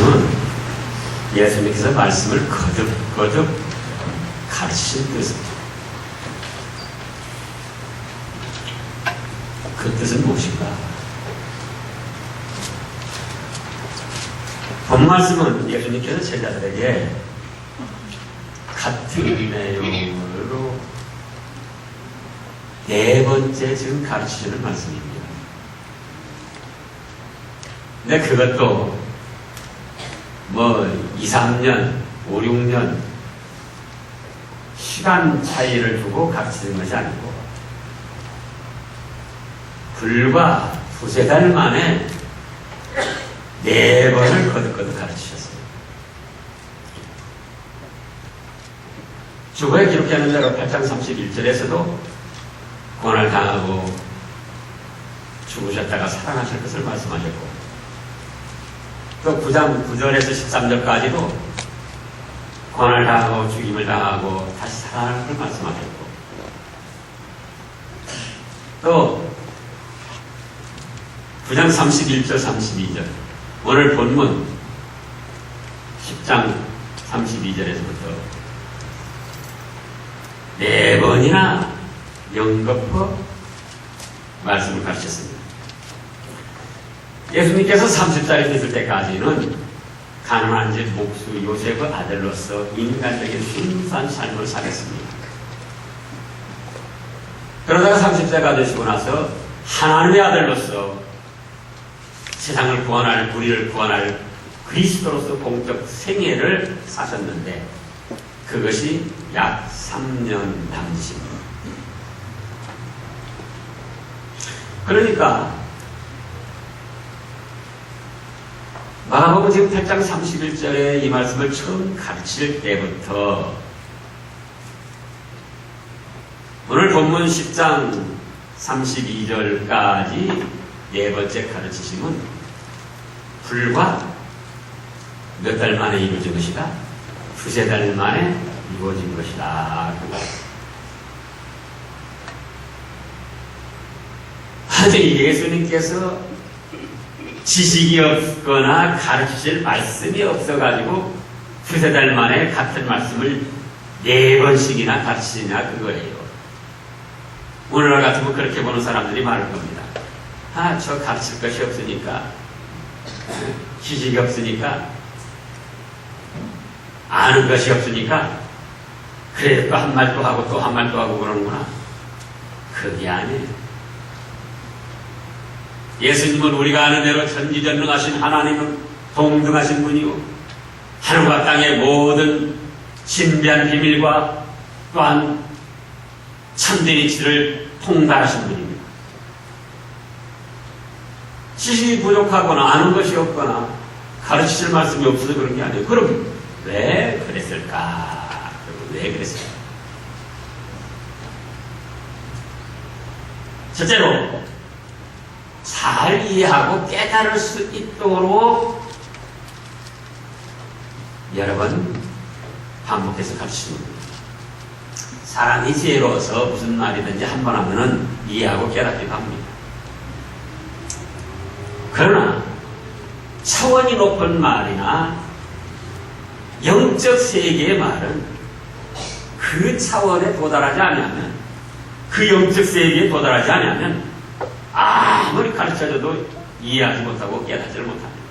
말씀은 예수님께서 말씀을 거듭 가르치신 뜻입니다. 그 뜻은 무엇인가? 본 말씀은 예수님께서 제자들에게 같은 내용으로 네 번째 지금 가르치시는 말씀입니다. 근데 그것도 뭐 2, 3년, 5, 6년 시간 차이를 두고 가르치는 것이 아니고 불과 두세 달 만에 네 번을 거듭 가르치셨어요. 주보에 기록하는 대로 8장 31절에서도 고난을 당하고 죽으셨다가 살아나실 것을 말씀하셨고, 또 9장 9절에서 13절까지도 고난을 당하고 죽임을 당하고 다시 살아나는 걸 말씀하셨고, 또 9장 31절 32절 오늘 본문 10장 32절에서부터 네 번이나 연거푸 말씀을 가르쳤습니다. 예수님께서 30살이 됐을 때까지는 가난한 집 목수 요셉의 아들로서 인간적인 순수한 삶을 살았습니다. 그러다가 30세가 되시고 나서 하나님의 아들로서 세상을 구원할, 우리를 구원할 그리스도로서 공적 생애를 사셨는데 그것이 약 3년 남짓입니다. 그러니까 마가복음 지금 8장 31절에 이 말씀을 처음 가르칠 때부터 오늘 본문 10장 32절까지 네 번째 가르치심은 불과 몇 달 만에 이루어진 것이다. 두세 달 만에 이루어진 것이다. 아직 예수님께서 지식이 없거나 가르치실 말씀이 없어가지고 두세 달 만에 같은 말씀을 네 번씩이나 가르치냐 그거예요. 오늘날 같으면 그렇게 보는 사람들이 많을 겁니다. 아, 저 가르칠 것이 없으니까, 지식이 없으니까, 아는 것이 없으니까, 그래 또 한 말도 하고 또 한 말도 하고 그러는구나. 그게 아니에요. 예수님은 우리가 아는 대로 전지전능하신 하나님은 동등하신 분이요, 하늘과 땅의 모든 신비한 비밀과 또한 참된 이치를 통달하신 분입니다. 지식이 부족하거나 아는 것이 없거나 가르치실 말씀이 없어서 그런 게 아니에요. 그럼 왜 그랬을까? 왜 그랬을까? 첫째로 잘 이해하고 깨달을 수 있도록 여러 번 반복해서 가르치는 겁니다. 사람이 지혜로워서 무슨 말이든지 한 번 하면은 이해하고 깨닫기도 합니다. 그러나 차원이 높은 말이나 영적 세계의 말은 그 차원에 도달하지 않으면, 그 영적 세계에 도달하지 않으면 아무리 가르쳐줘도 이해하지 못하고 깨닫지를 못합니다.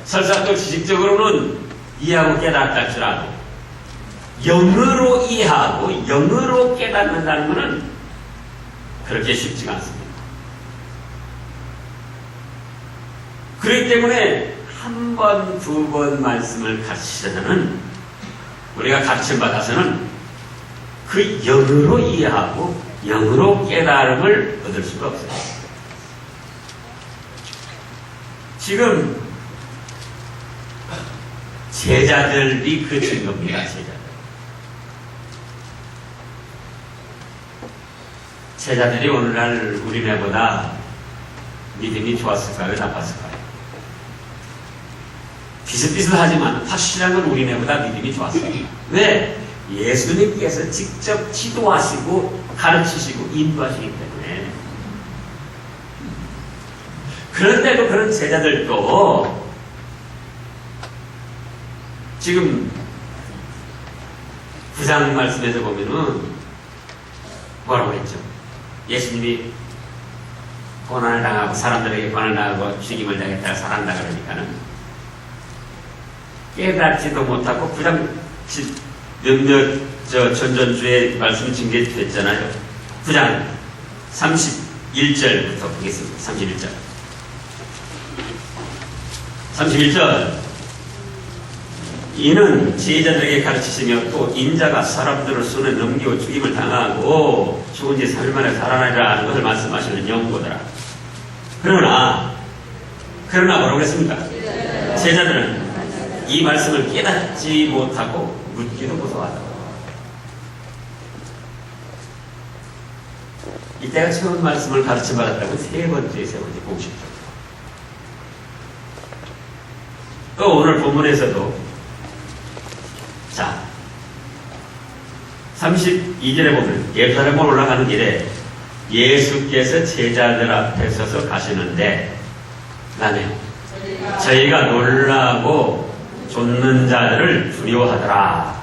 설사 또 지식적으로는 이해하고 깨닫다 할지라도 영으로 이해하고 영으로 깨닫는다는 것은 그렇게 쉽지가 않습니다. 그렇기 때문에 한 번, 두 번 말씀을 가르치셔서는, 우리가 가르침 받아서는 그 영으로 이해하고 영으로 깨달음을 얻을 수가 없어요. 지금 제자들이 그 증거입니다. 제자들이 오늘날 우리네보다 믿음이 좋았을까요? 나빴을까요? 비슷비슷하지만 확실한 건 우리네보다 믿음이 좋았어요. 왜? 예수님께서 직접 지도하시고 가르치시고 인도하시기 때문에. 그런데도 그런 제자들도 지금 9장 말씀에서 보면은 뭐라고 했죠? 예수님이 고난을 당하고 사람들에게 고난을 당하고 죽임을 당했다가 살아난다 그러니까는 깨닫지도 못하고 9장 몇몇 전전주에 말씀 징계됐잖아요. 9장 31절부터 보겠습니다. 31절. 31절. 이는 제자들에게 가르치시며 또 인자가 사람들을 손에 넘기고 죽임을 당하고 죽은 지 3일 만에 살아나리라 하는 것을 말씀하시는 연고더라. 그러나 뭐라고 했습니까? 제자들은 이 말씀을 깨닫지 못하고 묻기도 무서워하다. 이때가 처음 말씀을 가르침받았다고 세 번째 공식적. 또 오늘 본문에서도 자 32절에 보면 예루살렘으로 올라가는 길에 예수께서 제자들 앞에 서서 가시는데 그다음에 저희가 놀라고 쫓는 자들을 두려워하더라.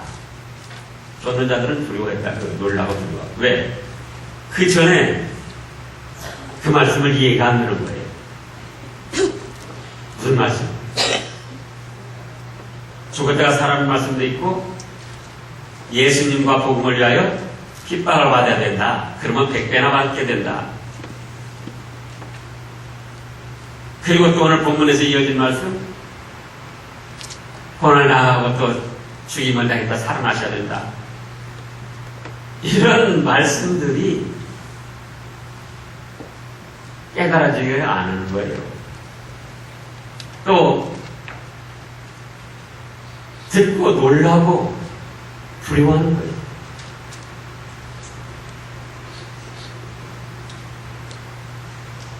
쫓는 자들은 두려워했다. 놀라고 두려워. 왜? 그 전에 그 말씀을 이해가 안 되는 거예요. 무슨 말씀? 죽었다가 살아난 말씀도 있고 예수님과 복음을 위하여 핍박을 받아야 된다. 그러면 100배나 받게 된다. 그리고 또 오늘 본문에서 이어진 말씀 고난을 당하고 또 죽임을 당했다 살아나셔야 된다. 이런 말씀들이 깨달아지기를 않는 거예요. 또 듣고 놀라고 두려워하는 거예요.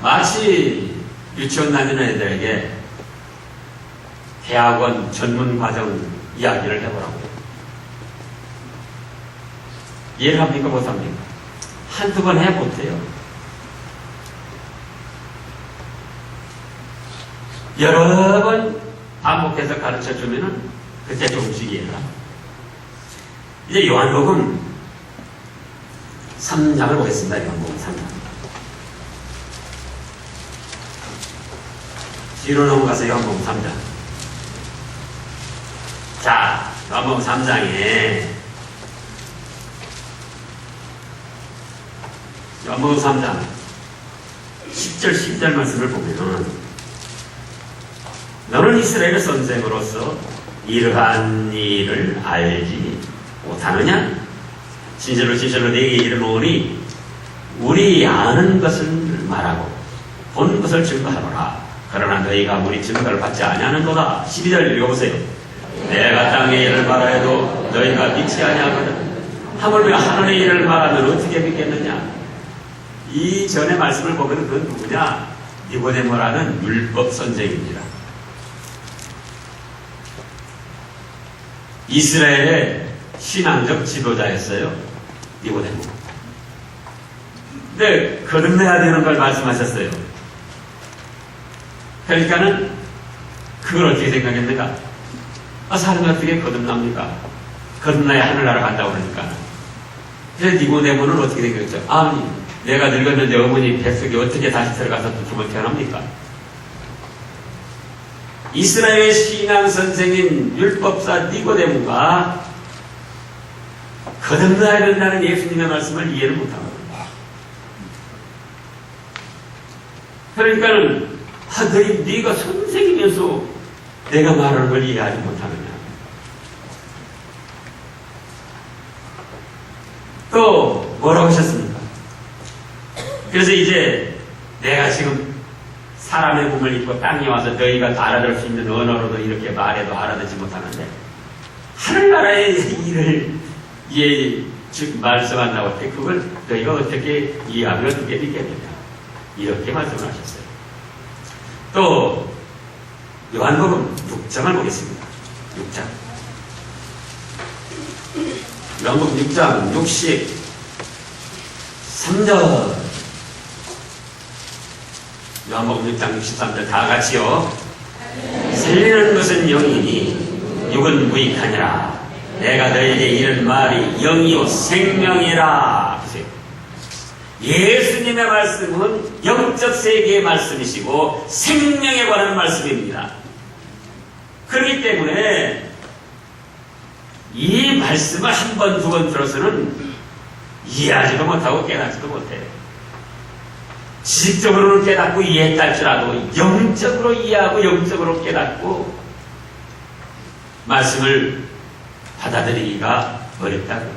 마치 유치원 다니는 애들에게 대학원 전문 과정 이야기를 해보라고. 이해를 합니까? 못합니까? 한두 번 해 못해요. 여러 번 반복해서 가르쳐 주면은 그때 조금씩 이해를 합니다. 이제 요한복음 3장을 보겠습니다. 요한복음 3장. 뒤로 넘어가서 요한복음 3장. 자, 요한복음 3장에 요한복음 3장 10절 11절 말씀을 보면 너는 이스라엘의 선생으로서 이러한 일을 알지 못하느냐? 진실로 진실로 네게 이르노니 우리 아는 것을 말하고 본 것을 증거하노라. 그러나 너희가 우리 증거를 받지 아니하는도다. 12절 읽어보세요. 내가 땅의 일을 말하여도 너희가 믿지 아니하거든. 하물며 하늘의 일을 말하면 어떻게 믿겠느냐? 이 전의 말씀을 보면 그건 누구냐? 니고데모라는 율법 선생입니다. 이스라엘의 신앙적 지도자였어요. 니고데모. 근데 거듭나야 되는 걸 말씀하셨어요. 그러니까는 그걸 어떻게 생각했는가? 사람이 어떻게 거듭납니까? 거듭나야 하늘나라 간다고 그러니까. 그래서 니고데모는 어떻게 생각했죠? 아니, 내가 늙었는데 어머니 뱃속에 어떻게 다시 들어가서 또 두 번 태어납니까? 이스라엘 신앙 선생인 율법사 니고데모가 거듭나야 된다는 예수님의 말씀을 이해를 못하는 겁니다. 그러니까는 네가 선생이면서 내가 말하는 걸 이해하지 못하느냐. 또 뭐라고 하셨습니까? 그래서 이제 내가 지금 사람의 몸을 입고 땅에 와서 너희가 알아들 수 있는 언어로도 이렇게 말해도 알아듣지 못하는데 하늘나라의 일을 말씀한다고 때 그걸 너희가 어떻게 이해하면 어떻게 믿겠느냐 이렇게 말씀을 하셨어요. 또 요한복음 6장을 보겠습니다. 6장 요한복음 6장 63절 요한복음 6장 63절 다 같이요. 살리는 것은 영이니 육은 무익하니라. 내가 너에게 이런 말이 영이요 생명이라. 보세요. 예수님의 말씀은 영적 세계의 말씀이시고 생명에 관한 말씀입니다. 그렇기 때문에 이 말씀을 한 번, 두 번 들어서는 이해하지도 못하고 깨닫지도 못해요. 지식적으로는 깨닫고 이해했다 할지라도 영적으로 이해하고 영적으로 깨닫고 말씀을 받아들이기가 어렵다고.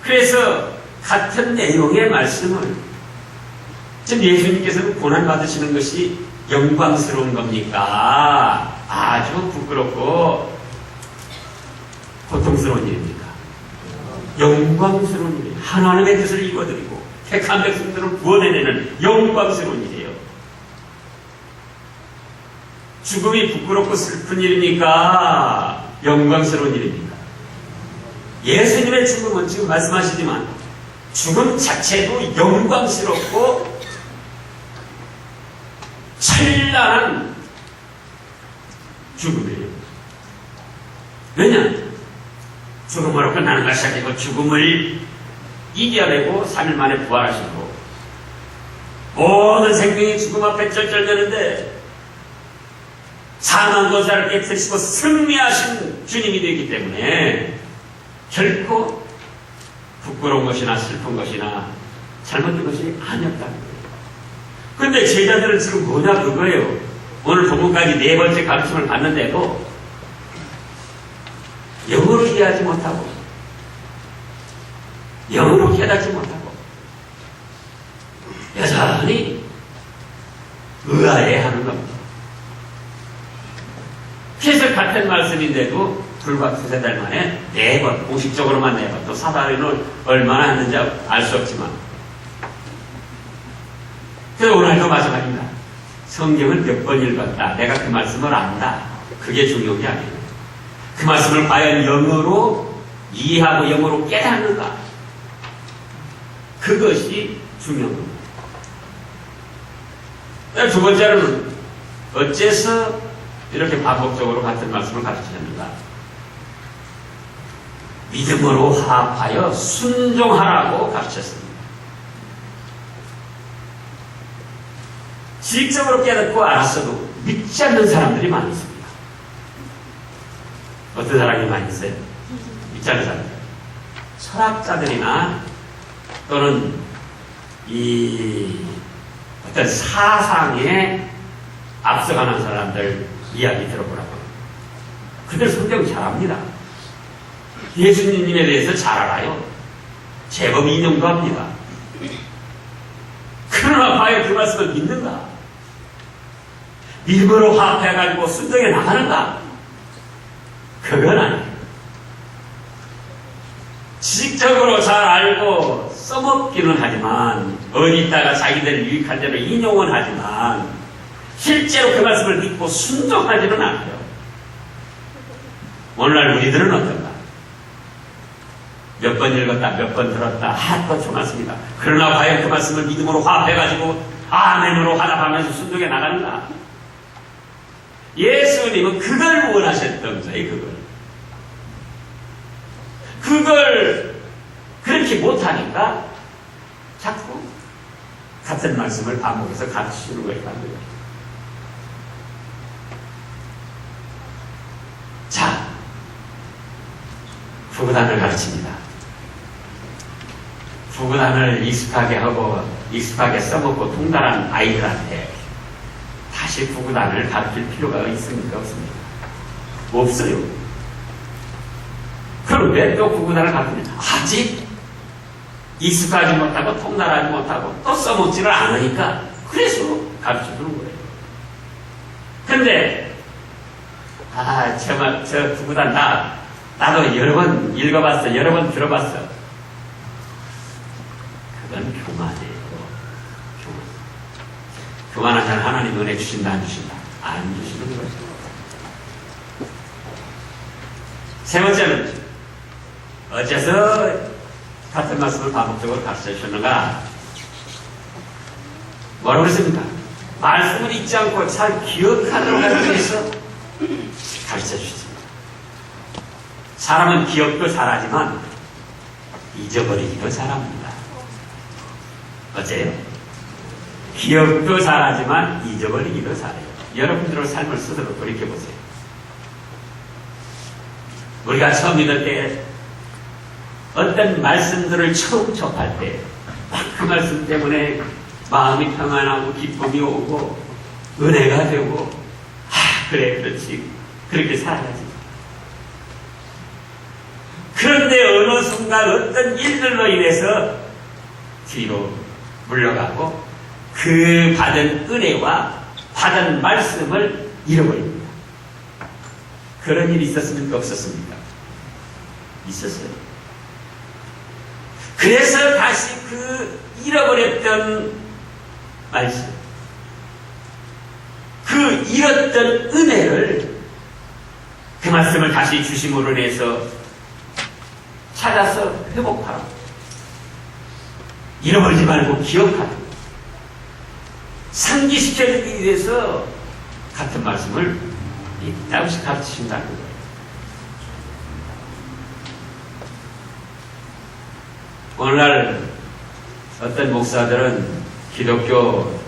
그래서 같은 내용의 말씀을 지금 예수님께서는 고난받으시는 것이 영광스러운 겁니까? 아주 부끄럽고 고통스러운 일입니까? 영광스러운 일이에요. 하나님의 뜻을 이루어드리고 택한 백성들을 구원해내는 영광스러운 일이에요. 죽음이 부끄럽고 슬픈 일입니까? 영광스러운 일입니까? 예수님의 죽음은 지금 말씀하시지만 죽음 자체도 영광스럽고 찬란한 죽음이에요. 왜냐? 죽음으로 끝나는 것이 아니고 죽음을 이겨내고 3일 만에 부활하시고 모든 생명이 죽음 앞에 쩔쩔매는데 사망 권세를 깨뜨리시고 승리하신 주님이 되기 때문에 결코 부끄러운 것이나 슬픈 것이나 잘못된 것이 아니었다는 거예요. 그런데 제자들은 지금 뭐냐 그거예요. 오늘 본문까지 4번째 가르침을 받는데도 영어로 이해하지 못하고 영어로 깨닫지 못하고 여전히 의아해하는 겁니다. 그래서 같은 말씀인데도 불과 2-3달 만에 4번, 공식적으로만 4번, 또 사다리는 얼마나 했는지 알 수 없지만. 그래서 오늘도 마찬가지입니다. 성경을 몇 번 읽었다. 내가 그 말씀을 안다. 그게 중요한 게 아니에요. 그 말씀을 과연 영어로 이해하고 영어로 깨닫는가. 그것이 중요한 겁니다. 두 번째로는 어째서 이렇게 반복적으로 같은 말씀을 가르치셨는가? 믿음으로 화합하여 순종하라고 가르쳤습니다. 지식적으로 깨닫고 알았어도 믿지 않는 사람들이 많이 있습니다. 어떤 사람이 많이 있어요? 믿지 않는 사람들. 철학자들이나 또는 이 어떤 사상에 앞서가는 사람들 이야기 들어보라고. 그들 성경 잘합니다. 예수님에 대해서 잘 알아요. 제법 인용도 합니다. 그러나 과연 그 말씀을 믿는가? 믿음으로 화합해가지고 순종해 나가는가? 그건 아니에요. 지식적으로 잘 알고 써먹기는 하지만 어디다가 자기들 유익한 대로 인용은 하지만 실제로 그 말씀을 믿고 순종하지는 않아요. 오늘날 우리들은 어떤가? 몇 번 읽었다, 몇 번 들었다, 또 좋았습니다. 그러나 과연 그 말씀을 믿음으로 화합해가지고 아멘으로 화답하면서 순종해 나가는가? 예수님은 그걸 원하셨던 거예요, 그걸 그렇게 못하니까 자꾸 같은 말씀을 반복해서 가르치는 거예요. 자, 부구단을 가르칩니다. 부구단을 익숙하게 하고 익숙하게 써먹고 통달한 아이들한테 다시 부구단을 가르칠 필요가 있습니까? 없습니까? 없어요. 그럼 왜 또 부구단을 가르치냐? 아직 익숙하지 못하고 통달하지 못하고 또 써먹지를 않으니까 그래서 가르쳐주는 거예요. 근데 저 부구단 나도 여러 번 읽어봤어. 여러 번 들어봤어. 그건 교만이에요. 교만한 자는 하나님 은혜 주신다 안 주신다? 안 주시는 거죠. 세 번째는 어째서 같은 말씀을 반복적으로 가르쳐 주셨는가? 뭐라고 그랬습니까? 말씀을 잊지 않고 잘 기억하도록 하기 위해서 가르쳐 주십니다. 사람은 기억도 잘하지만 잊어버리기도 잘합니다. 어째요? 기억도 잘하지만 잊어버리기도 잘해요. 여러분들의 삶을 스스로 돌이켜보세요. 우리가 처음 믿을 때 어떤 말씀들을 처음 접할 때 그 말씀 때문에 마음이 평안하고 기쁨이 오고 은혜가 되고 그래 그렇지 그렇게 살아야지. 그런데 어느 순간 어떤 일들로 인해서 뒤로 물러가고 그 받은 은혜와 받은 말씀을 잃어버립니다. 그런 일이 있었습니까? 없었습니까? 있었어요. 그래서 다시 그 잃어버렸던 말씀, 그 잃었던 은혜를 그 말씀을 다시 주심으로 인해서 찾아서 회복하라. 잃어버리지 말고 기억하라. 상기시켜주기 위해서 같은 말씀을 이따금씩 가르치신다는 거예요. 오늘날 어떤 목사들은 기독교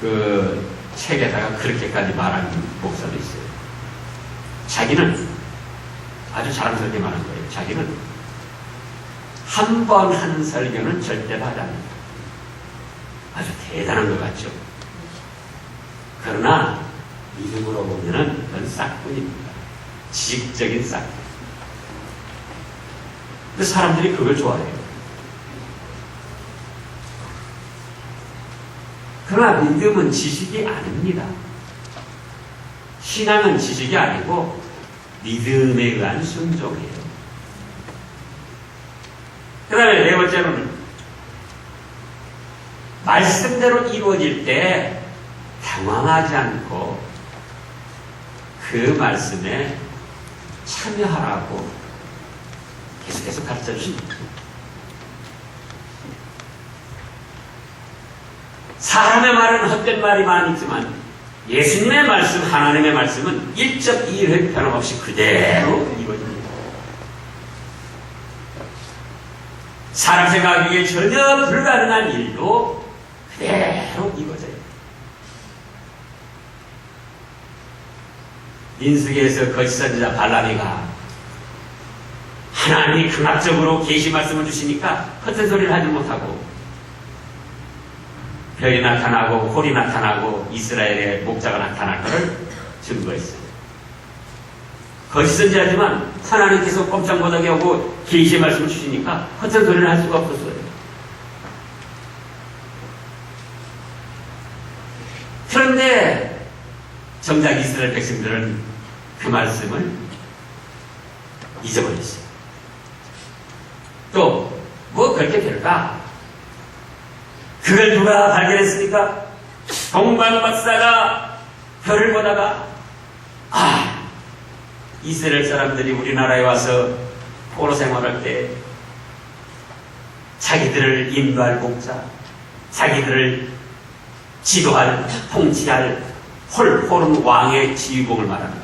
그 책에다가 그렇게까지 말하는 목사도 있어요. 자기는 아주 자랑스럽게 말한 거예요. 자기는 한 번 하는 설교는 절대로 하지 않는다. 아주 대단한 것 같죠. 그러나 믿음으로 보면은 그건 싹뿐입니다. 지식적인 싹. 근데 사람들이 그걸 좋아해요. 그러나 믿음은 지식이 아닙니다. 신앙은 지식이 아니고 믿음에 의한 순종이에요. 그 다음에 네 번째로는 말씀대로 이루어질 때 당황하지 않고 그 말씀에 참여하라고 계속해서 가르쳐 주십니다. 사람의 말은 헛된 말이 많이 있지만 예수님의 말씀, 하나님의 말씀은 1.2회 변함없이 그대로 이루어집니다. 사람 생각하기에 전혀 불가능한 일도 그대로 이루어져요. 민수기에서 거짓 선지자 발람이가 하나님이 강압적으로 계시 말씀을 주시니까 헛된 소리를 하지 못하고 별이 나타나고 홀이 나타나고 이스라엘의 목자가 나타날 것을 증거했어요. 거짓 선지자지만 하나님께서 꼼짝 못하게 하고 계시의 말씀을 주시니까 헛된 소리를 할 수가 없었어요. 그런데 정작 이스라엘 백성들은 그 말씀을 잊어버렸어요. 또 뭐 그렇게 될까? 그걸 누가 발견했습니까? 동방 박사가 별을 보다가 이스라엘 사람들이 우리나라에 와서 포로 생활할 때 자기들을 인도할 목자, 자기들을 지도할, 통치할 홀은 왕의 지휘봉을 말하는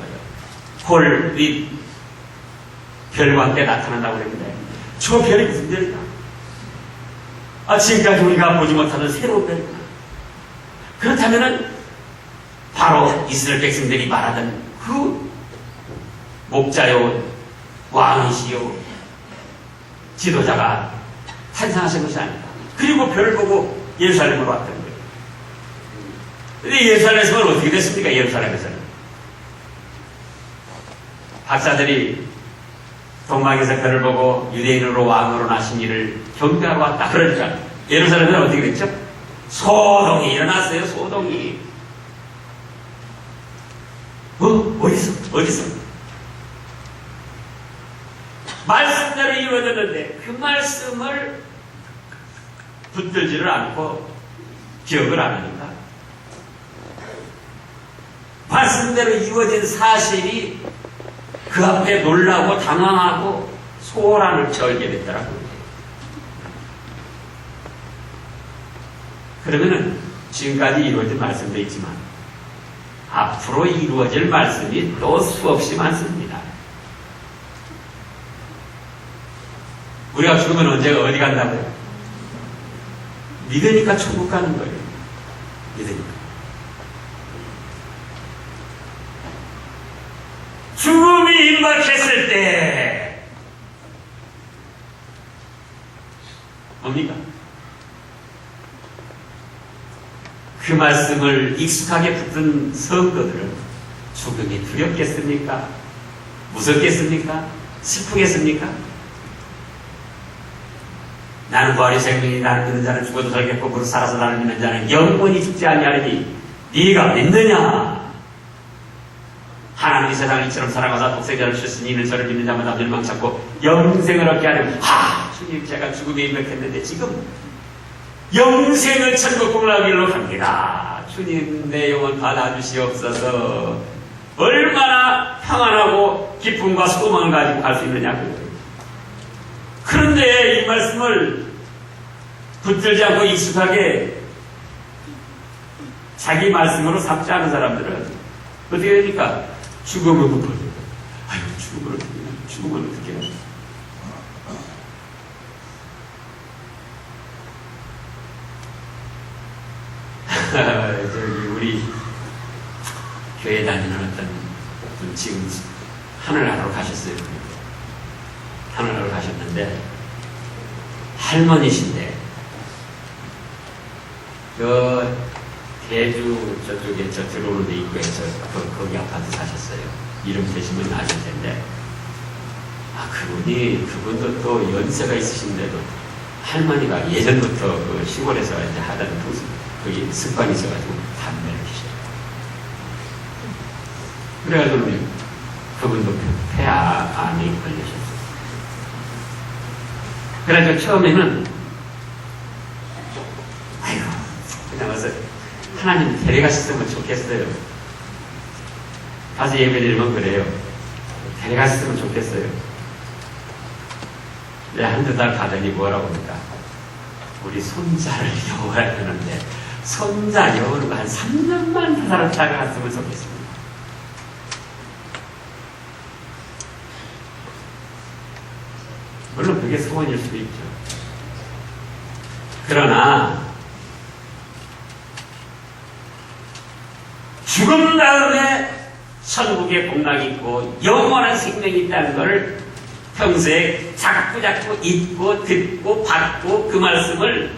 거예요. 홀이 별과 함께 나타난다고 그랬는데 저 별이 무슨 별이냐? 지금까지 우리가 보지 못하는 새로운 별이구나. 그렇다면은 바로 이스라엘 백성들이 말하던 그 목자요, 왕이시요, 지도자가 탄생하신 것이 아닌가. 그리고 별을 보고 예루살렘으로 왔던 거예요. 근데 예루살렘에서는 어떻게 됐습니까? 예루살렘에서는 박사들이 동방에서 별을 보고 유대인으로 왕으로 나신 이를 경배하러 왔다. 그러니까 예루살렘은 어떻게 됐죠? 소동이 일어났어요. 소동이. 어디서? 말씀대로 이루어졌는데 그 말씀을 붙들지를 않고 기억을 안 하니까 말씀대로 이루어진 사실이 그 앞에 놀라고 당황하고 소란을 절게 됐더라고요. 그러면은 지금까지 이루어진 말씀도 있지만 앞으로 이루어질 말씀이 또 수없이 많습니다. 우리가 죽으면 언제가 어디 간다고요? 믿으니까 천국 가는 거예요. 믿으니까. 죽음이 임박했을 때 뭡니까? 그 말씀을 익숙하게 붙든 성도들은 죽음이 두렵겠습니까? 무섭겠습니까? 슬프겠습니까? 나는 부활의 생명이 나를 믿는 자는 죽어도 살겠고 무릇 살아서 나를 믿는 자는 영원히 죽지 아니하리니 네가 믿느냐? 하나님이 세상을 이처럼 사랑하사 독생자를 주셨으니 이는 저를 믿는 자마다 멸망치 않고 영생을 얻게 하려고. 주님, 제가 죽음에 임박했는데 지금 영생을 천국 공락의 길로 갑니다. 주님, 내 영혼 받아주시옵소서. 얼마나 평안하고 기쁨과 소망을 가지고 갈 수 있느냐고요. 그런데 이 말씀을 붙들지 않고 익숙하게 자기 말씀으로 삼지 않은 사람들은 어떻게 됩니까? 죽음을 못 버려요. 아유, 죽음을 어떻게 해요? 저기 우리 교회 다니는 어떤 분 지금 하늘나라로 가셨어요. 하늘나라로 가셨는데 할머니신데 저 대주 저쪽에 저 들어오는 데 입구에서 거기 아파트 사셨어요. 이름 되시면 아실 텐데 그분도 또 연세가 있으신데도 할머니가 예전부터 그 시골에서 이제 하던 거기 습관이 있어가지고 담배를 피셔요. 그래가지고 그분도 폐암이 걸리셨어요. 그래서 처음에는 아이고 그냥 와서 하나님 데려가셨으면 좋겠어요. 가서 예배드리면 그래요. 데려가셨으면 좋겠어요. 네, 한두 달 가더니 뭐라고 합니까? 우리 손자를 영어해야 되는데 손자 영어로 한 3년만 더 살았다가 갔으면 좋겠습니다. 물론 그게 소원일 수도 있죠. 그러나 죽음 다음에 천국의 복락이 있고 영원한 생명이 있다는 것을 평소에 자꾸 잊고 듣고 받고 그 말씀을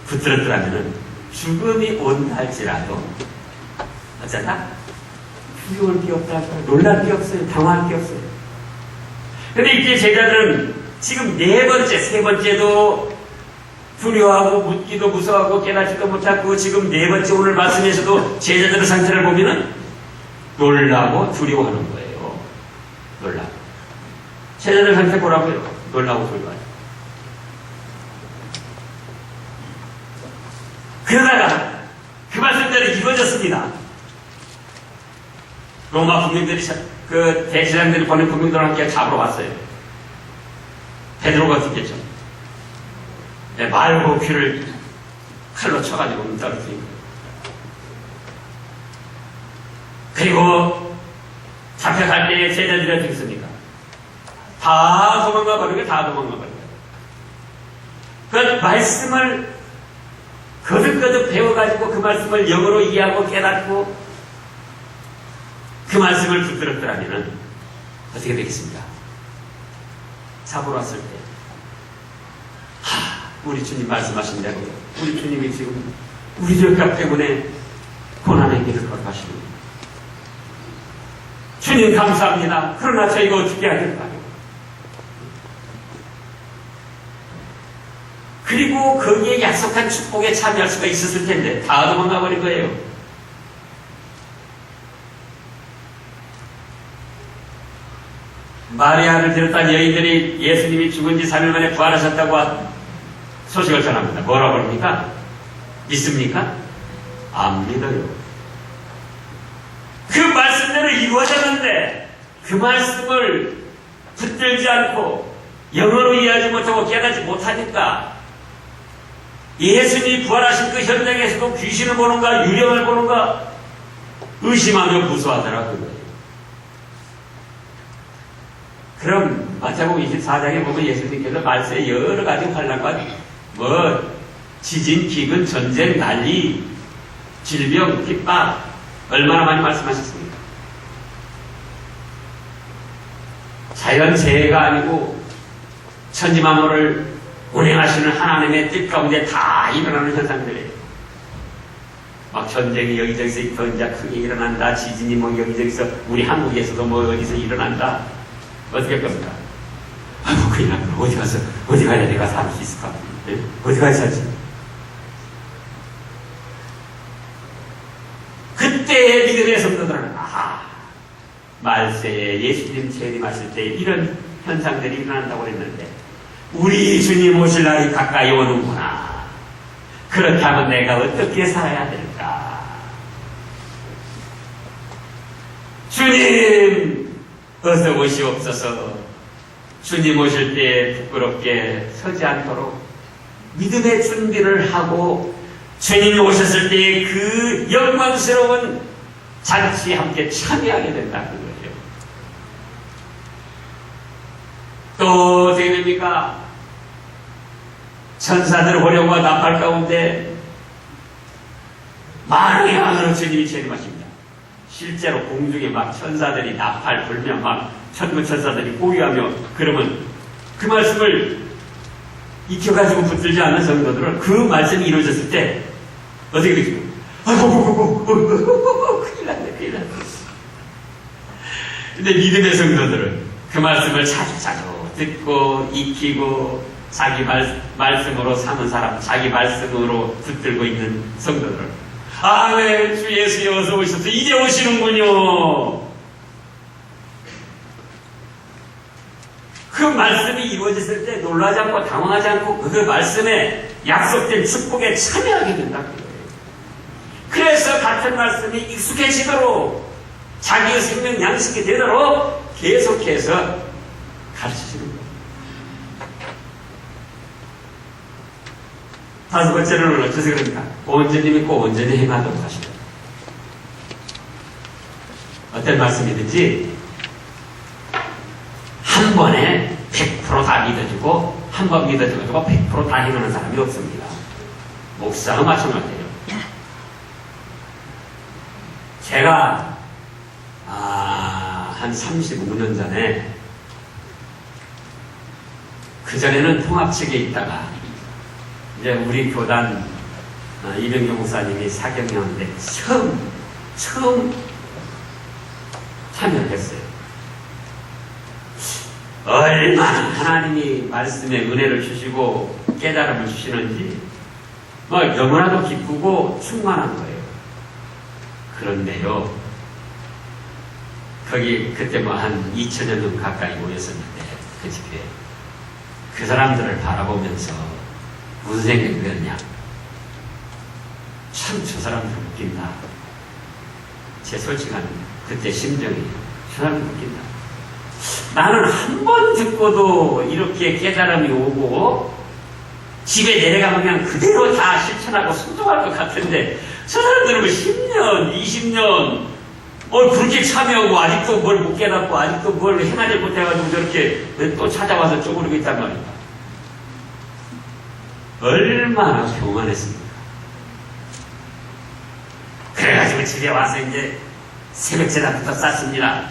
붙들었더라면 죽음이 온다 할지라도 어쩌다 두려울 게 없다, 놀랄 게 없어요, 당황할 게 없어요. 근데 이때 제자들은 지금 네 번째, 세 번째도 두려워하고 묻기도 무서워하고 깨닫지도 못하고 지금 네 번째 오늘 말씀에서도 제자들의 상태를 보면은 놀라고 두려워하는 거예요. 놀라고. 제자들 상태 보라고요. 놀라고 두려워하죠. 그러다가 그 말씀대로 이루어졌습니다. 로마 군민들이 그 대제사장들이 보낸 군민들과 함께 잡으러 왔어요. 베드로가 듣겠죠. 말고 귀를 칼로 쳐가지고 떨어뜨린 거예요. 그리고 잡혀갈 때에 제자들이 어떻게 했습니까? 다 도망가 버리고 다 도망가 버리고 그 말씀을 거듭거듭 배워가지고 그 말씀을 영어로 이해하고 깨닫고 그 말씀을 붙들었더라면 어떻게 되겠습니까? 잡으러 왔을 때 우리 주님 말씀하신 대로 우리 주님이 지금 우리 죄값 때문에 고난의 길을 걸어가시는 거예요. 주님 감사합니다. 그러나 저희가 어떻게 해야 될까요? 그리고 거기에 약속한 축복에 참여할 수가 있었을 텐데 다 도망가 버린 거예요. 마리아를 비롯한 여인들이 예수님이 죽은 지 3일 만에 부활하셨다고 소식을 전합니다. 뭐라고 합니까? 믿습니까? 안 믿어요. 그 말씀대로 이루어졌는데 그 말씀을 붙들지 않고 영어로 이해하지 못하고 깨닫지 못하니까 예수님이 부활하신 그 현장에서도 귀신을 보는가 유령을 보는가 의심하며 무서워하더라고요. 그럼 마태복음 24장에 보면 예수님께서 말세에 여러 가지 환난과 지진, 기근, 전쟁, 난리, 질병, 핍박 얼마나 많이 말씀하셨습니까? 자연재해가 아니고 천지만물을 운행하시는 하나님의 뜻 가운데 다 일어나는 현상들이에요. 막 전쟁이 여기저기서 번자 크게 일어난다. 지진이 뭐 여기저기서 우리 한국에서도 뭐 어디서 일어난다. 어떻게 할 겁니까? 아이고 큰일 났구나. 어디 가야 내가 살 수 있을까? 네? 어디 가야 살지? 그때의 믿음의 성도들은 말세에 예수님 재림하실 때 이런 현상들이 일어난다고 했는데 우리 주님 오실 날이 가까이 오는구나. 그렇다면 내가 어떻게 살아야 될까? 주님 어서 오시옵소서. 주님 오실 때 부끄럽게 서지 않도록 믿음의 준비를 하고 주님이 오셨을 때 그 영광스러운 잔치에 함께 참여하게 된다는 거죠. 또 어떻게 됩니까? 천사들 호령과 나팔 가운데 만왕의 왕으로 주님이 재림하십니다. 실제로 공중에 막 천사들이 나팔 불면 막 천군 천사들이 고유하며 그러면 그 말씀을 익혀가지고 붙들지 않는 성도들은 그 말씀이 이루어졌을 때 어떻게 되죠? 아이고 큰일 났네. 근데 믿음의 성도들은 그 말씀을 자주 듣고 익히고 자기 말씀으로 사는 사람, 자기 말씀으로 붙들고 있는 성도들은 아멘 주 예수여 어서 오셔서 이제 오시는군요. 그 말씀이 이루어졌을 때 놀라지 않고 당황하지 않고 그 말씀에 약속된 축복에 참여하게 된다는 거예요. 그래서 같은 말씀이 익숙해지도록 자기의 생명 양식이 되도록 계속해서 가르치시는 거예요. 다섯 번째는 어째서 그럽니까? 온전히 믿고 온전히 행하도록 하시고 어떤 말씀이든지 한 번에 100% 다 믿어주고 한 번 믿어주고 100% 다 행하는 사람이 없습니다. 목사가 마찬가지예요. 제가 한 35년 전에 그전에는 통합 측에 있다가 이제 우리 교단 이병규 목사님이 사경영인데 처음 참여를 했어요. 얼마나 하나님이 말씀에 은혜를 주시고 깨달음을 주시는지 너무나도 기쁘고 충만한 거예요. 그런데요, 거기 그때 한 2,000여 명 가까이 모였었는데 그 집에 그 사람들을 바라보면서 무슨 생각이 들었냐? 참 저 사람들 웃긴다. 제 솔직한 그때 심정이 저 사람들 웃긴다. 나는 한 번 듣고도 이렇게 깨달음이 오고 집에 내려가면 그냥 그대로 다 실천하고 순종할 것 같은데 저 사람들은 10년, 20년 그렇게 참여하고 아직도 뭘 못 깨닫고 아직도 뭘 행하지 못해가지고 저렇게 또 찾아와서 쪼그리고 있단 말입니다. 얼마나 교만했습니까? 그래가지고 집에 와서 이제 새벽 제단부터 쌌습니다.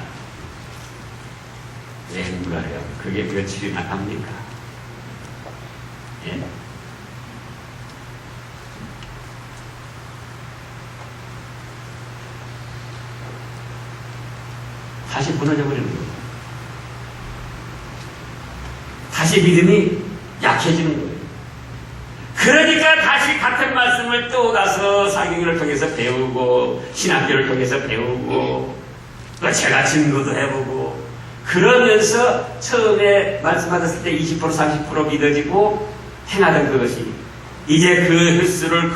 왜 그래요? 그게 며칠이나 갑니까? 예? 다시 무너져 버리는 거예요. 다시 믿음이 약해지는 거예요. 그러니까 다시 같은 말씀을 또 가서 사경을 통해서 배우고 신학교를 통해서 배우고 또 제가 증거도 해보고 그러면서 처음에 말씀받았을 때 20% 30% 믿어지고 행하던 그것이 이제 그 횟수를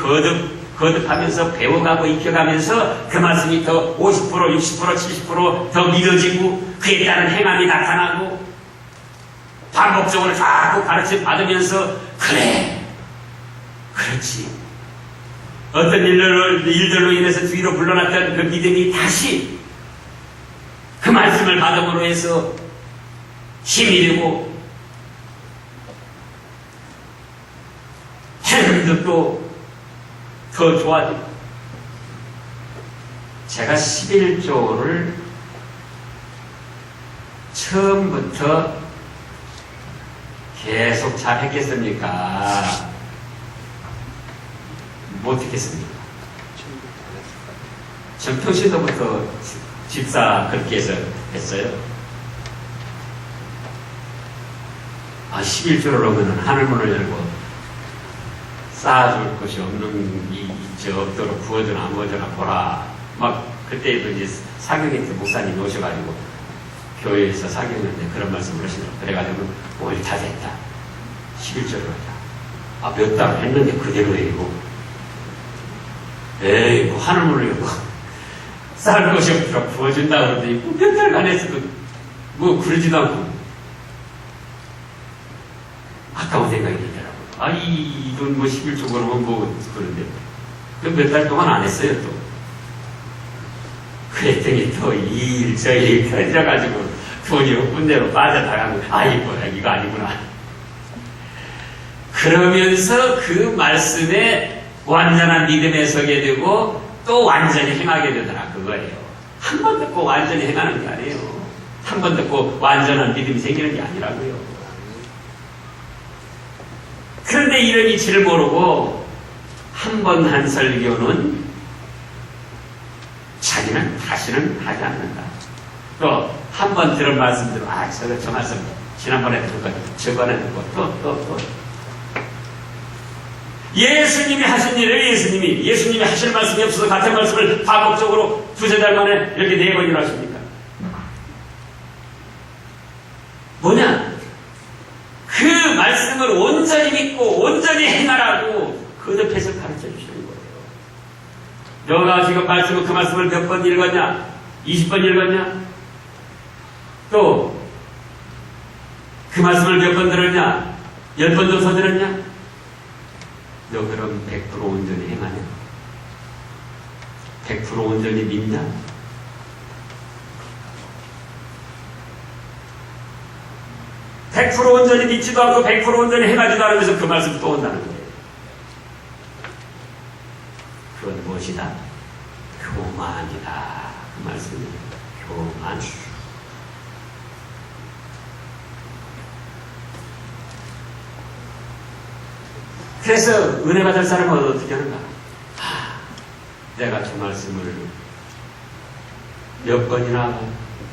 거듭하면서 배워가고 익혀가면서 그 말씀이 더 50% 60% 70% 더 믿어지고 그에 따른 행함이 나타나고 반복적으로 자꾸 가르침 받으면서 그래 그렇지. 어떤 일들로 인해서 뒤로 물러났던 그 믿음이 다시 그 말씀을 받음으로 해서 힘이 되고 행동도 더 좋아지고. 제가 11조를 처음부터 계속 잘 했겠습니까? 못했겠습니까? 전 평신도부터 집사 그렇게 해서 했어요. 11조를 오면 하늘문을 열고 쌓아줄 곳이 없는 없도록 부어주나 무어주나 보라. 막 그때도 이제 사경에 목사님이 오셔가지고 교회에서 사경했는데 그런 말씀을 하시더라고요. 그래가지고 오늘 다 됐다. 11조를 하자. 몇 달 했는데 그대로예요. 에이, 뭐 하늘문을 열고 쌀 것이 없도록 부어준다 그러더니 몇 달간 했어도 뭐 그러지도 않고 아까운 생각이 들더라고요. 이돈 뭐 11조 그러면 뭐 그런데 몇 달 동안 안 했어요 또. 그랬더니 또 이 일 저 일 펴져가지고 돈이 군대로 빠져나가고 뭐야 이거 아니구나. 그러면서 그 말씀에 완전한 믿음에 서게 되고 또 완전히 행하게 되더라 그거예요. 한 번 듣고 완전히 행하는 게 아니에요. 한 번 듣고 완전한 믿음이 생기는 게 아니라고요. 그런데 이런 이치를 모르고 한 번 한 설교는 자기는 다시는 하지 않는다. 또 한 번 들은 말씀대로 저 말씀 지난번에 듣고 저번에 듣고 또 예수님이 하신 일을 예수님이 하실 말씀이 없어서 같은 말씀을 반복적으로 두세 달 만에 이렇게 4번이나 하십니까? 뭐냐? 그 말씀을 온전히 믿고 온전히 행하라고 거듭해서 가르쳐 주시는 거예요. 너가 지금 그 말씀을 몇 번 읽었냐? 20번 읽었냐? 또 그 말씀을 몇 번 들었냐? 10번도 더 들었냐? 너 그럼 100% 온전히 행하냐? 100% 온전히 믿냐? 온전히 믿지도 않고 100% 온전히 행하지도 않으면서 그 말씀 또 온다는 거예요. 그건 무엇이다? 교만이다. 그 말씀이 교만. 그래서 은혜 받을 사람은 어떻게 하는가? 내가 저 말씀을 몇 번이나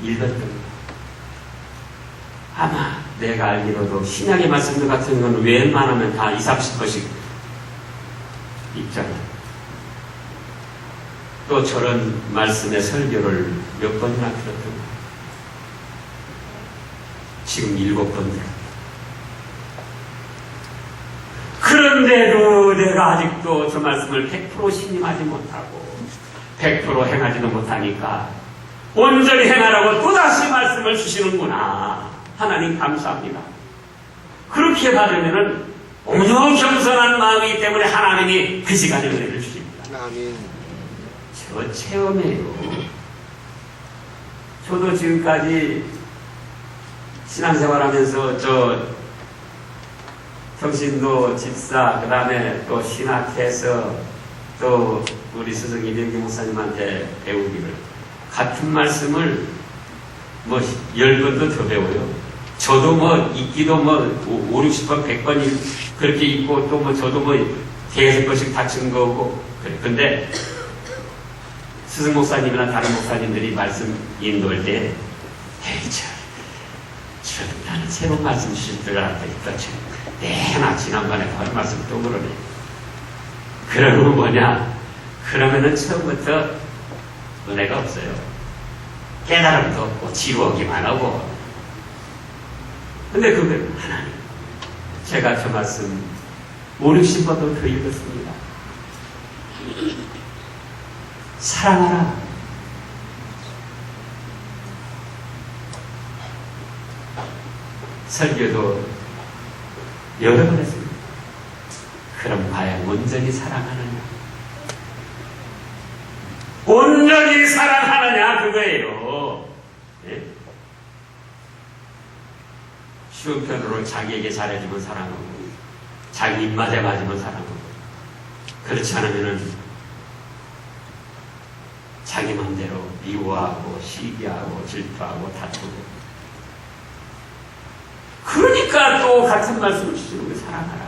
읽었던 아마 내가 알기로도 신약의 말씀들 같은 건 웬만하면 다 20, 30번씩 읽잖아. 또 저런 말씀의 설교를 몇 번이나 들었던 거야. 지금 7번 들었다. 그런데도 내가 아직도 저 말씀을 100% 신임하지 못하고 100% 행하지도 못하니까 온전히 행하라고 또다시 말씀을 주시는구나. 하나님 감사합니다. 그렇게 받으면은 오늘 겸손한 마음이기 때문에 하나님이 그 시간에 은혜를 주십니다. 아멘. 저 체험이에요. 저도 지금까지 신앙생활하면서 평신도 집사, 그 다음에 또 신학해서 또 우리 스승 이병기 목사님한테 배우기를 같은 말씀을 10번도 더 배워요. 저도 읽기도 5, 60번, 100번 그렇게 읽고 또 저도 대여섯 번씩 다 증거하고 그래. 근데 스승 목사님이나 다른 목사님들이 말씀 인도할 때 나는 새로운 말씀 주실 줄 알았더니 내나 지난번에 그 말씀 또 그러네. 그러면 뭐냐? 그러면은 처음부터 은혜가 없어요. 깨달음도 없고 지루하기만 하고. 근데 그걸 하나님, 제가 저 말씀 5, 60번도 더 읽었습니다. 사랑하라. 설교도 여러 번 했습니다. 그럼 과연 온전히 사랑하느냐? 온전히 사랑하느냐 그거예요. 예? 쉬운 편으로 자기에게 잘해주면 사랑하고 자기 입맛에 맞으면 사랑하고 그렇지 않으면은 자기 마음대로 미워하고 시기하고 질투하고 다투고 그러니까 또 같은 말씀을 주시는 거예요. 사랑하라.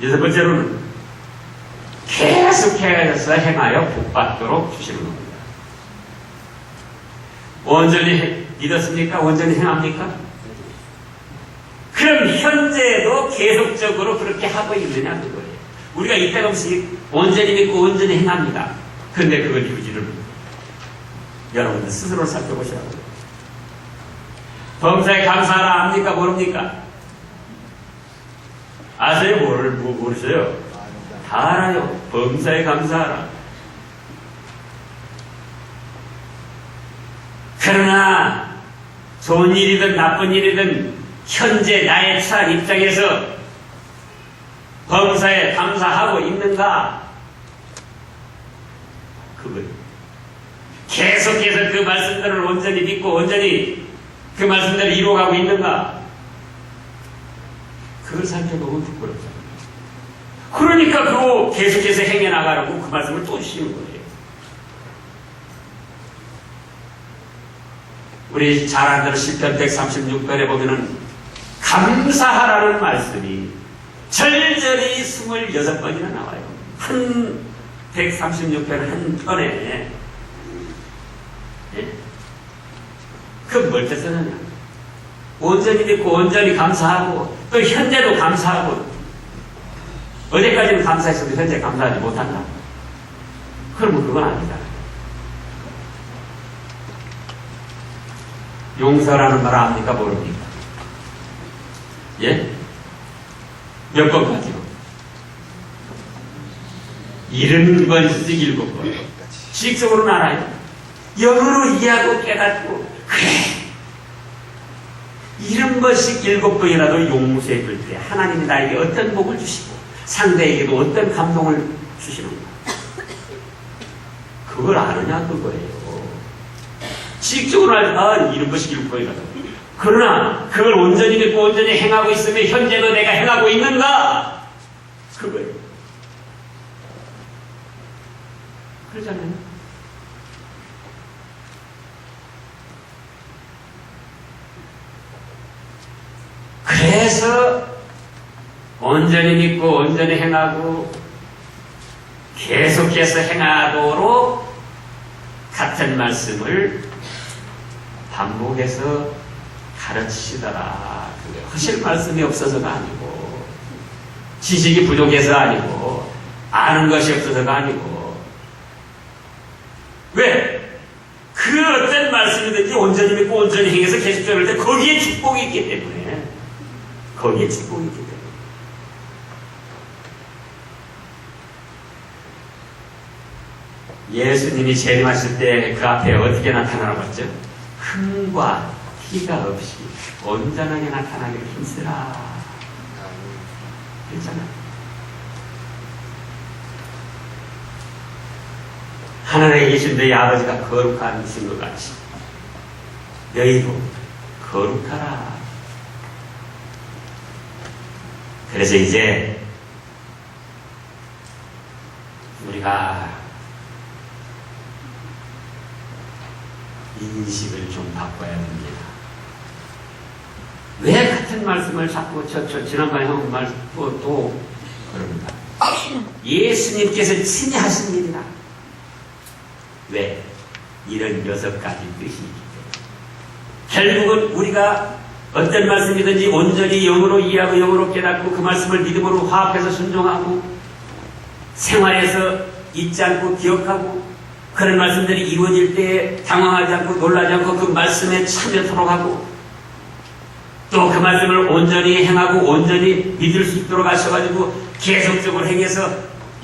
여섯 번째로는 계속해서 행하여 복받도록 주시는 겁니다. 온전히 믿었습니까? 온전히 행합니까? 그럼 현재도 계속적으로 그렇게 하고 있느냐 그거예요. 우리가 이때 없이 온전히 믿고 온전히 행합니다. 그런데 그걸 유지를 여러분들 스스로 살펴보시라고요. 범사에 감사하라 합니까? 모릅니까? 아세요? 모르세요? 다 알아요. 범사에 감사하라. 그러나 좋은 일이든 나쁜 일이든 현재 나의 처한 입장에서 범사에 감사하고 있는가? 그거예요. 계속해서 그 말씀들을 온전히 믿고 온전히 그 말씀대로 이루어가고 있는가? 그걸 살펴보면 부끄럽잖아요. 그러니까 그거 계속해서 행해나가라고 그 말씀을 또 주시는 거예요. 우리 잘 아는 시편 136편에 보면은 감사하라는 말씀이 절절히 26번이나 나와요. 한 136편 한 편에. 예? 그건 뭘 뜻하느냐? 온전히 믿고 온전히 감사하고 또 현재도 감사하고 어제까지는 감사했어도 현재 감사하지 못한다. 그러면 그건 아니다. 용서라는 말 압니까? 모릅니까? 예? 몇 번까지요? 70번씩 7번. 지식적으로는 알아요. 영어로 이해하고 깨닫고 그래 70번씩 7번이라도 용서해 줄 때 하나님이 나에게 어떤 복을 주시고 상대에게도 어떤 감동을 주시는가 그걸 아느냐 그거예요. 지식적으로 알아 70번씩 7번이라도 그러나 그걸 온전히 믿고 온전히 행하고 있으면 현재도 내가 행하고 있는가 그거예요. 그러잖아요. 그래서 온전히 믿고 온전히 행하고 계속해서 행하도록 같은 말씀을 반복해서 가르치시더라. 그게 하실 말씀이 없어서가 아니고 지식이 부족해서 아니고 아는 것이 없어서가 아니고 왜? 그 어떤 말씀이든지 온전히 믿고 온전히 행해서 계속적으로 할 때 거기에 축복이 있기 때문에 거기에 축복이 있기 때문에 예수님이 재림하실 때 그 앞에 어떻게 나타나라고 했죠? 흠과 티가 없이 온전하게 나타나기를 힘쓰라 그랬잖아요. 하늘에 계신 너희 아버지가 거룩한 이신 것 같이 너희도 거룩하라. 그래서 이제 우리가 인식을 좀 바꿔야 됩니다. 왜 같은 말씀을 자꾸 지난번에 한 말 또 그럽니다. 예수님께서 친히 하신 일이라. 왜? 이런 6가지 뜻이 있기 때문에 결국은 우리가 어떤 말씀이든지 온전히 영으로 이해하고 영으로 깨닫고 그 말씀을 믿음으로 화합해서 순종하고 생활에서 잊지 않고 기억하고 그런 말씀들이 이루어질 때 당황하지 않고 놀라지 않고 그 말씀에 참여토록 하고 또 그 말씀을 온전히 행하고 온전히 믿을 수 있도록 하셔가지고 계속적으로 행해서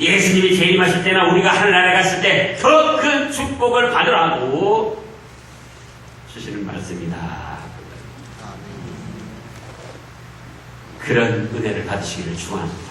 예수님이 재림하실 때나 우리가 하늘나라에 갔을 때 더 큰 축복을 받으라고 주시는 말씀이다. 그런 은혜를 받으시기를 축원합니다.